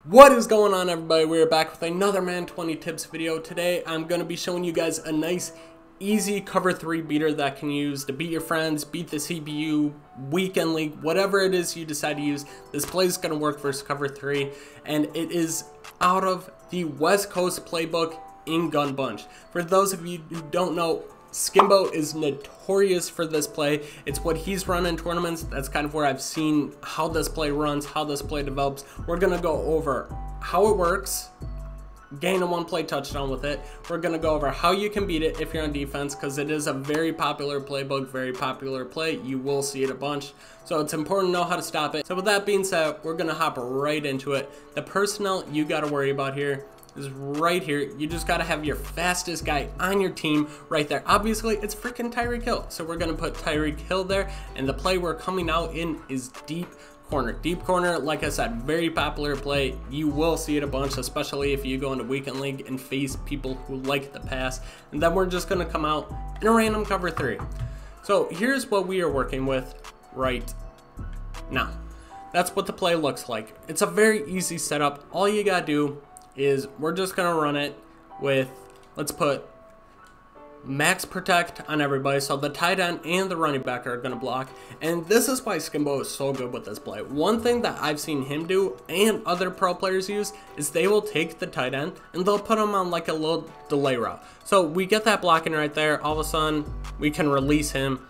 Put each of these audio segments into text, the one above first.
What is going on, everybody? We're back with another Madden 20 tips video. Today I'm going to be showing you guys a nice easy cover 3 beater that can use to beat your friends, beat the CPU, weekend league, whatever it is you decide to use. This play is going to work versus cover 3, and it is out of the Westcoast playbook in Gun Bunch. For those of you who don't know, Bkindel is notorious for this play. It's what he's run in tournaments. That's kind of where I've seen how this play runs, how this play develops. We're going to go over how it works, gain a one-play touchdown with it. We're going to go over how you can beat it if you're on defense, because it is a very popular playbook, very popular play. You will see it a bunch, so it's important to know how to stop it. So with that being said, we're going to hop right into it. The personnel you got to worry about here is right here. You just got to have your fastest guy on your team right there. Obviously, it's freaking Tyreek Hill, so we're going to put Tyreek Hill there, and the play we're coming out in is deep corner. Deep corner, like I said, very popular play. You will see it a bunch, especially if you go into weekend league and face people who like the pass. And then we're just going to come out in a random cover 3. So here's what we are working with right now. That's what the play looks like. It's a very easy setup. All you got to do is we're just going to run it with, let's put max protect on everybody, so the tight end and the running back are going to block. And this is why Bkindel is so good with this play. One thing that I've seen him do and other pro players use is they will take the tight end and they'll put him on like a little delay route. So we get that blocking right there. All of a sudden we can release him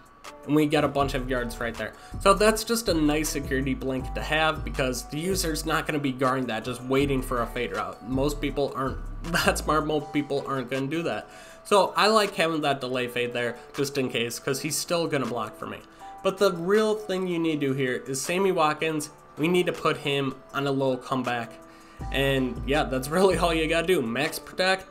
and we get a bunch of yards right there. So that's just a nice security blink to have, because the user's not going to be guarding that, just waiting for a fade route. Most people aren't that smart. Most people aren't going to do that. So I like having that delay fade there just in case, because he's still going to block for me. But the real thing you need to do here is Sammy Watkins. We need to put him on a little comeback. And yeah, that's really all you got to do. Max protect.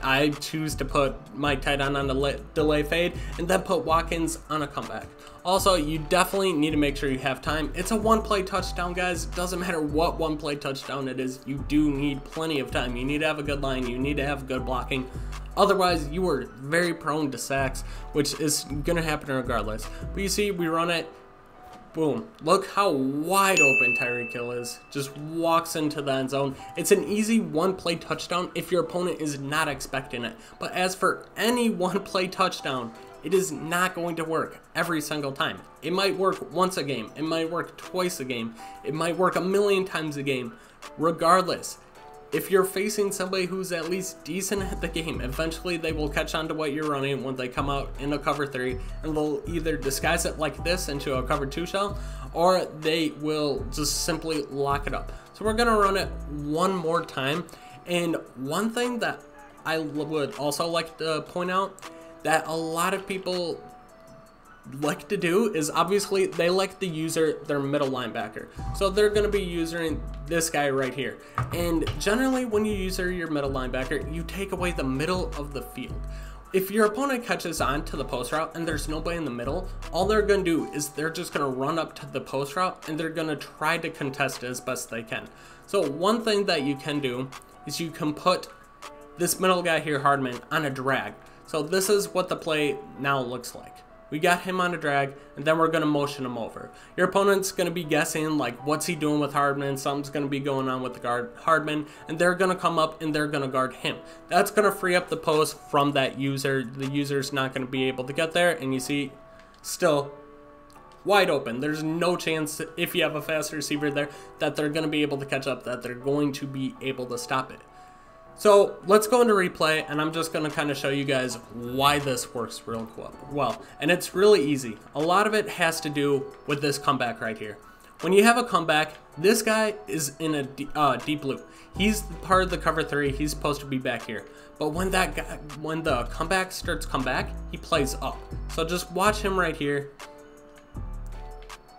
I choose to put my tight end on a delay fade and then put Watkins on a comeback. Also, you definitely need to make sure you have time. It's a one-play touchdown, guys. It doesn't matter what one-play touchdown it is. You do need plenty of time. You need to have a good line. You need to have good blocking. Otherwise, you are very prone to sacks, which is going to happen regardless. But you see, we run it. Boom. Look how wide open Tyreek Hill is. Just walks into the end zone. It's an easy one-play touchdown if your opponent is not expecting it. But as for any one-play touchdown, it is not going to work every single time. It might work once a game. It might work twice a game. It might work a million times a game. Regardless, if you're facing somebody who's at least decent at the game, eventually they will catch on to what you're running when they come out in a cover 3, and they'll either disguise it like this into a cover 2 shell, or they will just simply lock it up. So we're going to run it one more time. And one thing that I would also like to point out that a lot of people like to do is, obviously they like to use their middle linebacker, so they're going to be using this guy right here. And generally when you use your middle linebacker, you take away the middle of the field. If your opponent catches on to the post route and there's nobody in the middle, all they're going to do is they're just going to run up to the post route and they're going to try to contest it as best they can. So one thing that you can do is you can put this middle guy here, Hardman, on a drag. So this is what the play now looks like. We got him on a drag, and then we're going to motion him over. Your opponent's going to be guessing, like, what's he doing with Hardman? Something's going to be going on with the guard Hardman, and they're going to come up and they're going to guard him. That's going to free up the post from that user. The user's not going to be able to get there, and you see, still wide open. There's no chance, if you have a fast receiver there, that they're going to be able to catch up, that they're going to be able to stop it. So let's go into replay, and I'm just going to kind of show you guys why this works real well. And it's really easy. A lot of it has to do with this comeback right here. When you have a comeback, this guy is in a deep loop. He's part of the cover 3. He's supposed to be back here. But when the comeback starts come back, he plays up. So just watch him right here.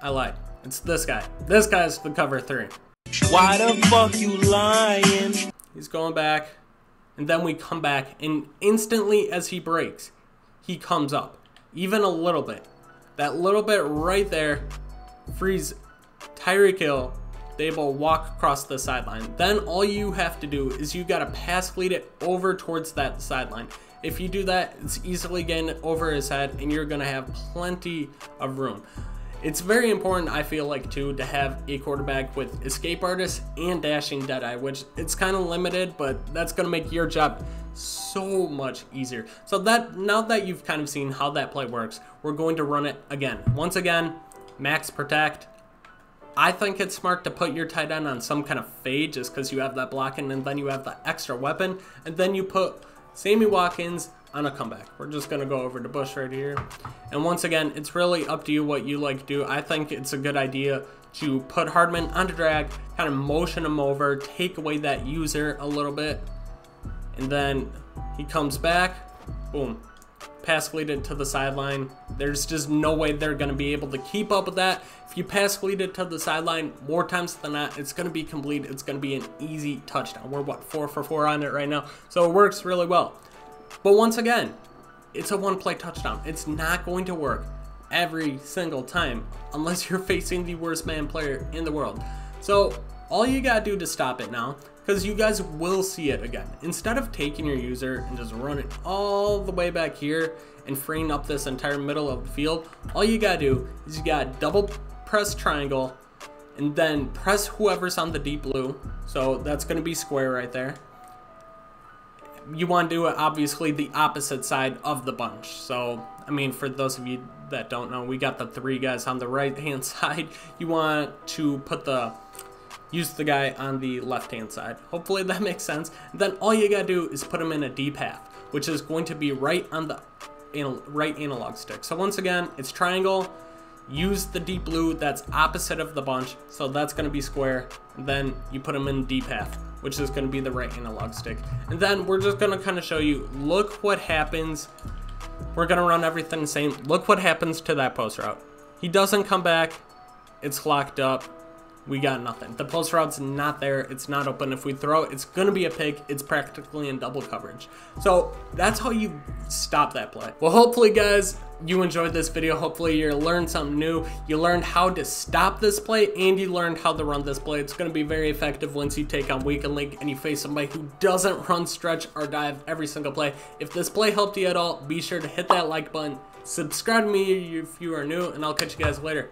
I lied. It's this guy. This guy's the cover 3. Why the fuck you lying? He's going back, and then we come back, and instantly as he breaks, he comes up, even a little bit. That little bit right there frees Tyreek Hill to be able to walk across the sideline. Then all you have to do is you got to pass lead it over towards that sideline. If you do that, it's easily getting over his head, and you're going to have plenty of room. It's very important, I feel like, too, to have a quarterback with escape artist and dashing deadeye, which it's kind of limited, but that's going to make your job so much easier. So that now that you've kind of seen how that play works, we're going to run it again. Once again, max protect. I think it's smart to put your tight end on some kind of fade just because you have that blocking, and then you have the extra weapon, and then you put Sammy Watkins on a comeback. We're just going to go over to Bush right here. And once again, it's really up to you what you like to do. I think it's a good idea to put Hardman on the drag, kind of motion him over, take away that user a little bit, and then he comes back, boom, pass lead it to the sideline. There's just no way they're going to be able to keep up with that. If you pass lead it to the sideline more times than not, it's going to be complete. It's going to be an easy touchdown. We're, what, 4 for 4 on it right now, so it works really well. But once again, it's a one-play touchdown. It's not going to work every single time unless you're facing the worst man player in the world. So all you gotta do to stop it now, because you guys will see it again, instead of taking your user and just running all the way back here and freeing up this entire middle of the field, all you gotta do is you gotta double press triangle and then press whoever's on the deep blue. So that's gonna be square right there. You want to do it obviously the opposite side of the bunch. So I mean, for those of you that don't know, we got the 3 guys on the right hand side. You want to use the guy on the left hand side. Hopefully that makes sense. And then all you gotta do is put him in a D path, which is going to be right on the right analog stick. So once again, it's triangle, use the deep blue that's opposite of the bunch, so that's going to be square, and then you put them in D path, which is going to be the right analog stick. And then we're just going to kind of show you, look what happens. We're going to run everything the same. Look what happens to that post route. He doesn't come back, it's locked up, we got nothing. The post route's not there, it's not open. If we throw it, it's going to be a pick. It's practically in double coverage. So that's how you stop that play. Well, hopefully guys, you enjoyed this video. Hopefully you learned something new. You learned how to stop this play, and you learned how to run this play. It's going to be very effective once you take on Weekend League and you face somebody who doesn't run stretch or dive every single play. If this play helped you at all, be sure to hit that like button, subscribe to me if you are new, and I'll catch you guys later.